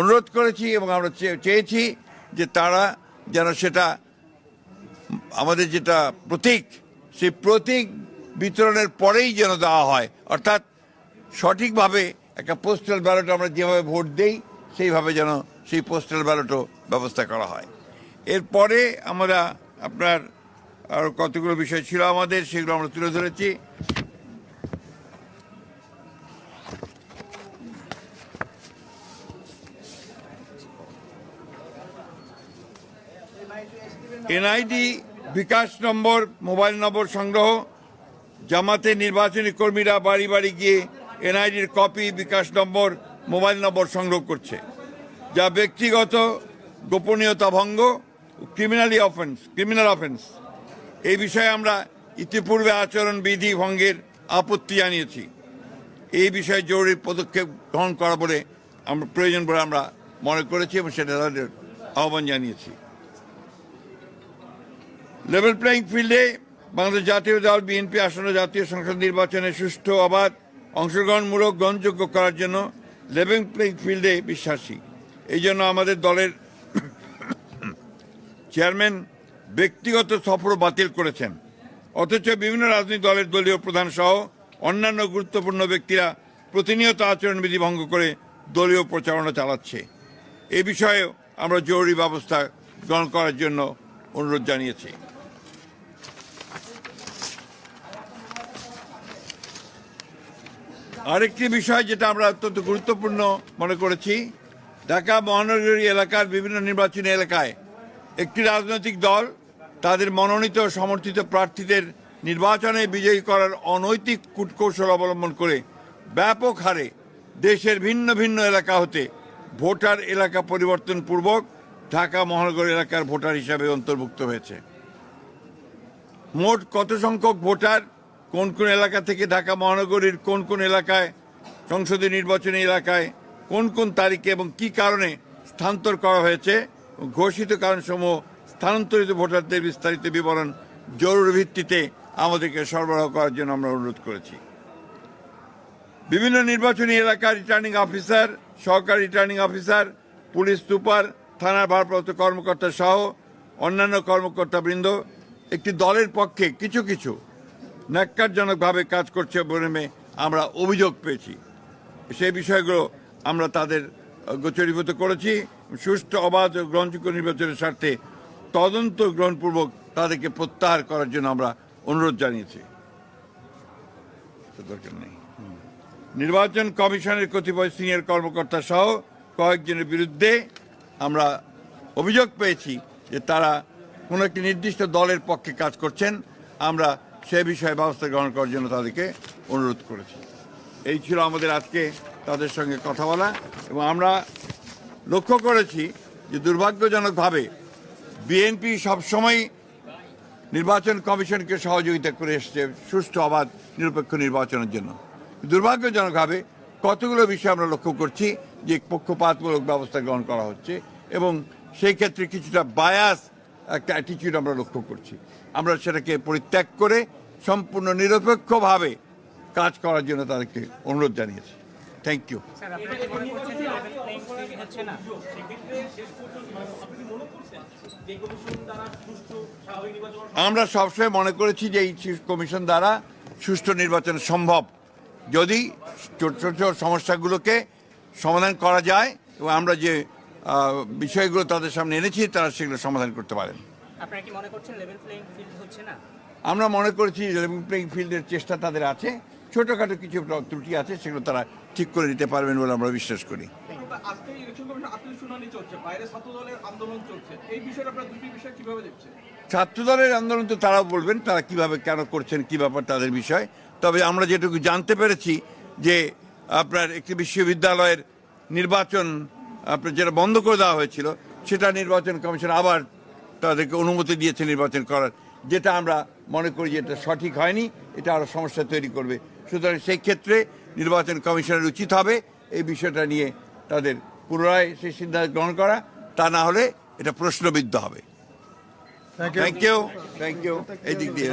অনুরোধ করেছি এবং আমরা চেয়েছি যে তারা যেন সেটা আমাদের যেটা প্রতীক, সেই প্রতীক বিতরণের পরেই যেন দেওয়া হয়, অর্থাৎ সঠিকভাবে একটা পোস্টাল ব্যালট আমরা যেভাবে ভোট দেই সেইভাবে যেন সেই পোস্টাল ব্যালটও ব্যবস্থা করা হয়। এরপরে আমরা আপনার আরও কতগুলো বিষয় ছিল আমাদের, সেগুলো আমরা তুলে ধরেছি। এনআইডি বিকাশ নম্বর, মোবাইল নম্বর সংগ্রহ। জামাতে নির্বাচনী কর্মীরা বাড়ি বাড়ি গিয়ে এনআইডির কপি, বিকাশ নম্বর, মোবাইল নম্বর সংগ্রহ করছে, যা ব্যক্তিগত গোপনীয়তা ভঙ্গ, ক্রিমিনাল অফেন্স। এই বিষয়ে আমরা ইতিপূর্বে আচরণবিধি ভঙ্গের আপত্তি জানিয়েছি। এই বিষয়ে জরুরি পদক্ষেপ গ্রহণ করা বলে আমরা প্রয়োজন বলে আমরা মনে করেছি এবং সেটা তাদের আহ্বান জানিয়েছি। লেভেল প্লেয়িং ফিল্ডে বাংলাদেশ জাতীয় দল বিএনপি আসন্ন জাতীয় সংসদ নির্বাচনে সুষ্ঠু, অবাধ, অংশগ্রহণমূলক, গ্রহণযোগ্য করার জন্য লেভেল প্লেয়িং ফিল্ডে বিশ্বাসী। এই জন্য আমাদের দলের চেয়ারম্যান ব্যক্তিগত সফর বাতিল করেছেন, অথচ বিভিন্ন রাজনৈতিক দলের দলীয় প্রধান সহ অন্যান্য গুরুত্বপূর্ণ ব্যক্তিরা প্রতিনিয়ত আচরণবিধি ভঙ্গ করে দলীয় প্রচারণা চালাচ্ছে। এ বিষয়ে আমরা জরুরি ব্যবস্থা গ্রহণ করার জন্য অনুরোধ জানিয়েছি। আরেকটি বিষয় যেটা আমরা অত্যন্ত গুরুত্বপূর্ণ মনে করেছি, ঢাকা মহানগরী এলাকার বিভিন্ন নির্বাচনী এলাকায় একটি রাজনৈতিক দল তাদের মনোনীত সমর্থিত প্রার্থীদের নির্বাচনে বিজয়ী করার অনৈতিক কূটকৌশল অবলম্বন করে ব্যাপক হারে দেশের ভিন্ন ভিন্ন এলাকা হতে ভোটার এলাকা পরিবর্তন পূর্বক ঢাকা মহানগর এলাকার ভোটার হিসাবে অন্তর্ভুক্ত হয়েছে। মোট কত সংখ্যক ভোটার কোন কোন এলাকা থেকে ঢাকা মহানগরীর কোন কোন এলাকায় সংসদীয় নির্বাচনী এলাকায় কোন কোন তারিখে এবং কি কারণে স্থানান্তর করা হয়েছে, ঘোষিত কারণসমূহ স্থানান্তরিত ভোটারদের বিস্তারিত বিবরণ জরুরি ভিত্তিতে আমাদেরকে সরবরাহ করার জন্য আমরা অনুরোধ করেছি। বিভিন্ন নির্বাচনী এলাকার রিটার্নিং অফিসার, সহকারী রিটার্নিং অফিসার, পুলিশ সুপার, থানার ভারপ্রাপ্ত কর্মকর্তা সহ অন্যান্য কর্মকর্তাবৃন্দ একটি দলের পক্ষে কিছু কিছু ন্যাক্কারজনকভাবে কাজ করছে বলে আমরা অভিযোগ পেয়েছি। সেই বিষয়গুলো আমরা তাদের গোচরীভূত করেছি। সুষ্ঠু, অবাধ ও গ্রহণযোগ্য নির্বাচনের স্বার্থে তদন্ত গ্রহণপূর্বক তাদেরকে প্রত্যাহার করার জন্য আমরা অনুরোধ জানিয়েছি। দরকার নেই। নির্বাচন কমিশনের কতিপয় সিনিয়র কর্মকর্তা সহ কয়েকজনের বিরুদ্ধে আমরা অভিযোগ পেয়েছি যে তারা কোনো একটি নির্দিষ্ট দলের পক্ষে কাজ করছেন। আমরা সে বিষয়ে ব্যবস্থা গ্রহণ করার জন্য তাদেরকে অনুরোধ করেছি। এই ছিল আমাদের আজকে তাদের সঙ্গে কথা বলা, এবং আমরা লক্ষ্য করেছি যে দুর্ভাগ্যজনকভাবে বিএনপি সবসময় নির্বাচন কমিশনকে সহযোগিতা করে এসছে সুষ্ঠু, অবাধ, নিরপেক্ষ নির্বাচনের জন্য। দুর্ভাগ্যজনকভাবে কতগুলো বিষয় আমরা লক্ষ্য করছি যে পক্ষপাতমূলক ব্যবস্থা গ্রহণ করা হচ্ছে এবং সেই ক্ষেত্রে কিছুটা বায়াস একটা অ্যাটিটিউড আমরা লক্ষ্য করছি। আমরা সেটাকে পরিত্যাগ করে সম্পূর্ণ নিরপেক্ষভাবে কাজ করার জন্য তাদেরকে অনুরোধ জানিয়েছি। Thank you. আমরা সবসময় মনে করেছি যে এই কমিশন দ্বারা সুষ্ঠু নির্বাচন সম্ভব, যদি ছোট ছোট সমস্যাগুলোকে সমাধান করা যায় এবং আমরা যে বিষয়গুলো তাদের সামনে এনেছি তারা সেগুলো সমাধান করতে পারেন। আপনারা কি মনে করছেন লেভেল প্লেইং ফিল্ড হচ্ছে না? আমরা মনে করেছি লেভেল প্লেইং ফিল্ডের চেষ্টা তাদের আছে, ছোটখাটো কিছু ত্রুটি আছে, সেগুলো তারা ঠিক করে দিতে পারবেন বলে আমরা বিশ্বাস করি। ছাত্রদলের আন্দোলন তো তারাও বলবেন তারা কিভাবে কেন করছেন, কি ব্যাপার তাদের বিষয়। তবে আমরা যেটুকু জানতে পেরেছি যে আপনার একটি বিশ্ববিদ্যালয়ের নির্বাচন আপনার যেটা বন্ধ করে দেওয়া হয়েছিল সেটা নির্বাচন কমিশন আবার তাদেরকে অনুমতি দিয়েছে নির্বাচন করার, যেটা আমরা মনে করি যে এটা সঠিক হয়নি, এটা আরও সমস্যা তৈরি করবে। সুতরাং সেই ক্ষেত্রে নির্বাচন কমিশনের উচিত হবে এই বিষয়টা নিয়ে তাদের পুনরায় সেই সিদ্ধান্ত গ্রহণ করা, তা না হলে এটা প্রশ্নবিদ্ধ হবে। Thank you. এই দিক দিয়ে